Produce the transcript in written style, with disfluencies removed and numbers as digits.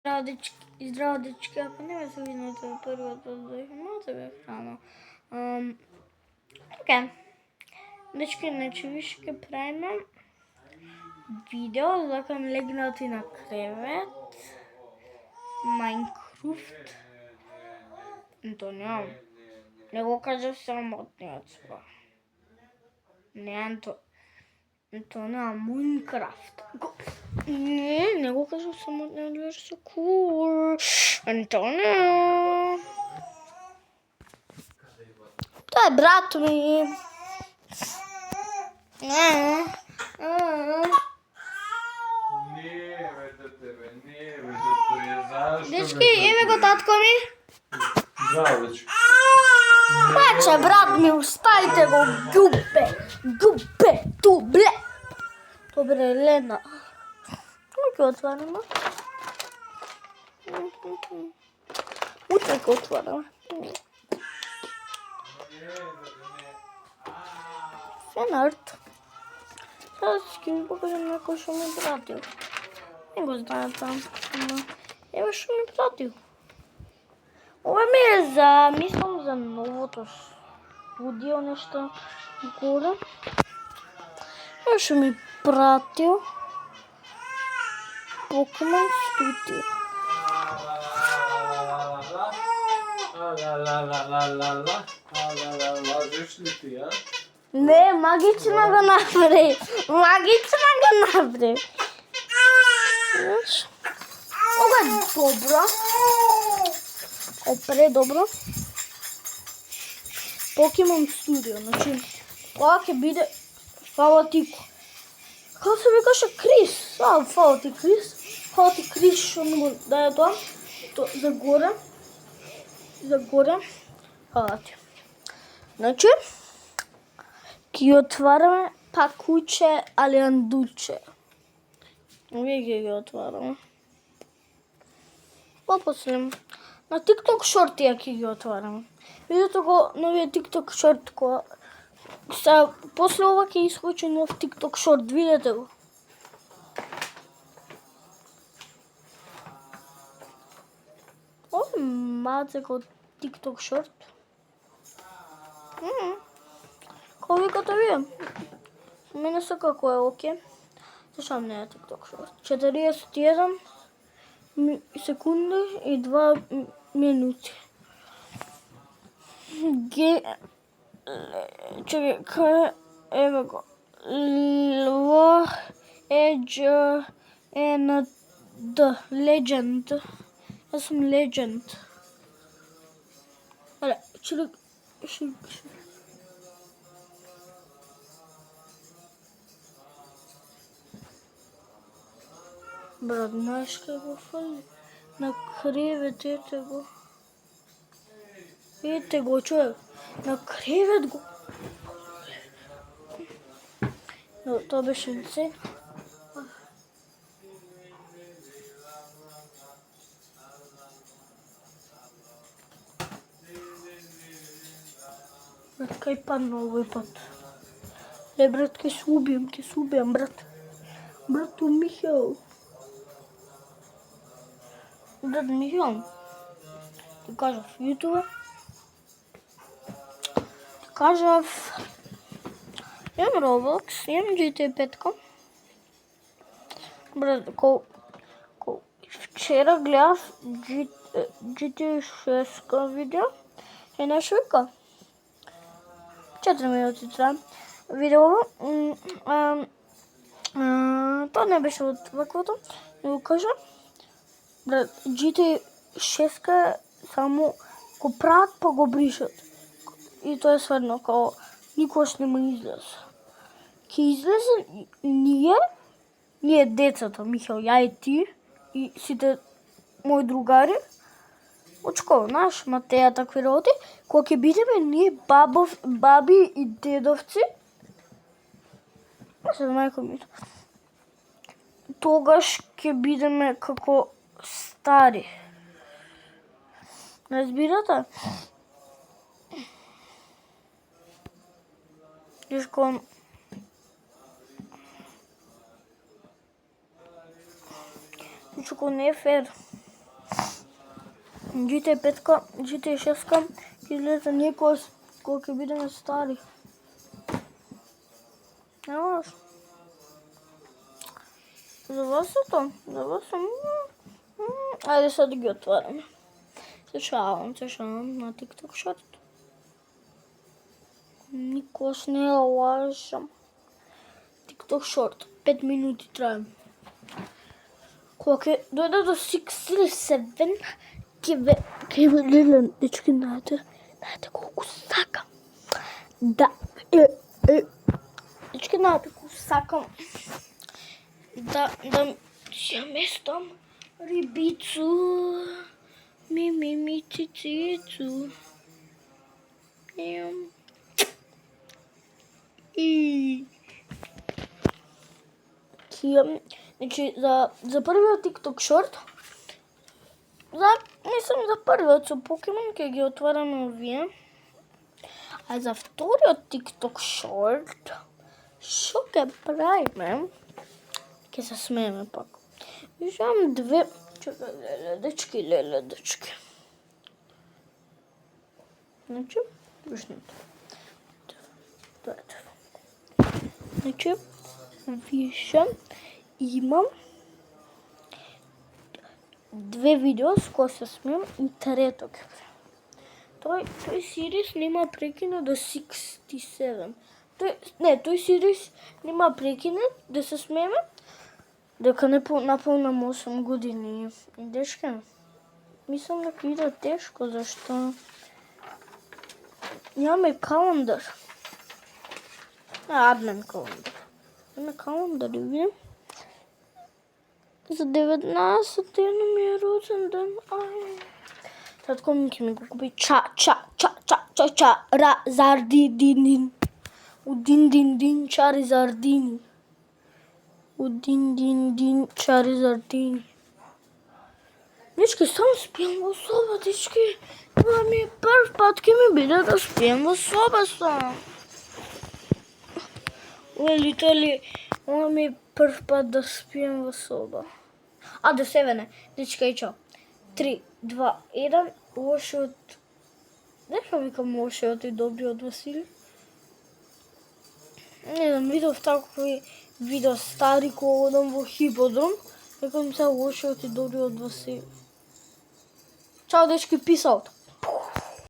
Здраво, дечки, ако не ме се видите првото да имате бе храна. Така, дечки, значи више ќе правиме видео за кога легнати на кревет, Майнкрафт. Антонио, не го кажа самотниот збор. Не, Антонио, Майнкрафт. Не го кажа самотниот збор, се кул. Антонио. Тоа е брат ми. Не, бе, зашто? Дечки, еве го татко ми. Здраво, дечки. Паче, брат ми, оставите го, губе, тубле. Добре, Лена. Утре отвараме. Утре го отвараме. Фенарт. Сега ќе ми покажам некој што ми пратил. Не го знае там. Ева што ми пратил. Ова ми е мислам за новото студио нешто горе. Ева што ми пратил. Покемон студио. Лажеш ли ти, а? Не, магично го направи. Знаеш? Ова е добро. Предобро. Покемон студио, значи ова ќе биде фалатико. Како се викаше Крис? Фала ти Крис, што му даде тоа. За горе. Фала ти. Значи, ќе отвараме пакуче алиандуче. Вие ги отвараме. После на TikTok шорти ја ќе ги отвараме. Видете го новиот TikTok шорт која после ова ќе искочи нов TikTok шорт, видете го. Ова е мацеко TikTok шорт. Како викате вие? Мене секако е окей. Зашто не е TikTok шорт? 41 секунди и 2 минути. Чекај, еве го. Legend. Јас сум Legend. Але, брат, знаеш кај го фали? На кревет, ете го. Ете го, човек. На кревет го. Тоа беше инсейн. Брат, кај падна овој пат? Брат, ќе се убијам, брат. Брато Михаил. Брат Михаил, ти кажав YouTube. Ти кажав имам Roblox, имам GTA 5. Брат, вчера гледав GTA 6 видео и нешто вика. 4 минути трае видео. Тоа не беше од ваквото. Не го кажа. Брат, GTA 6 само го прават па го бришат. И тоа е сведно, као никош нема излез. Ке излезе ние децата, Михаил, ја и ти, и сите мои другари, од школа, знаеш, Матеја, такви работи, кога ќе бидеме ние баби и дедовци, се мајко ми, тогаш ќе бидеме како стари. Разбирате? Ишко не е фер. GTA 5, GTA 6 ќе излезе некојаш кога ќе бидеме стари. Не важно. За вас е тоа. За вас е... Ајде сега да ги отвараме. Се шалам на TikTok Short. Никош не лажам. TikTok Short. 5 минути трае. Кога ќе дојде до 67, ќе ве гледам, дечки, знаете колку сакам. Да, дечки, знаете колку сакам. Да ја местам рибицу, ми, цицицу. И... Значи, за првиот TikTok Short, мислам за првиот со Покемон ќе ги отвараме овие. А за вториот TikTok Short, што ќе правиме? Ќе се смееме пак. Виждам две... Чекај, леле, дечки. Значи, вишнете. Тоа е тоа. Значи, вишам, имам две видео с кои се смеам и трето ќе правам. Тој сирис нема прекина до 67. Тој сирис нема прекина да се смееме дека не наполнам 8 години. И дечка, мислам дека иде тешко, зашто нямаме календар. Адмен календар. Имаме календар да видим. За 19 ми е роден ден. Татко ми ќе ми го купи зардидин. Удин чари зардини. Удин чари зардини. Дечки, само спијам во соба, дечки. Ова ми е прв пат ќе ми биде да спијам во соба сам. Ова ми е прв пат да спијам во соба. Аде, севене, дечка, и чао. 3, 2, 1, лошиот... Нешто викам лошиот и добриот Васили? Не знам, видов такви видео стари кога одам во хиподром, викам се лошиот и добриот Васили. Чао, дечки, peace out.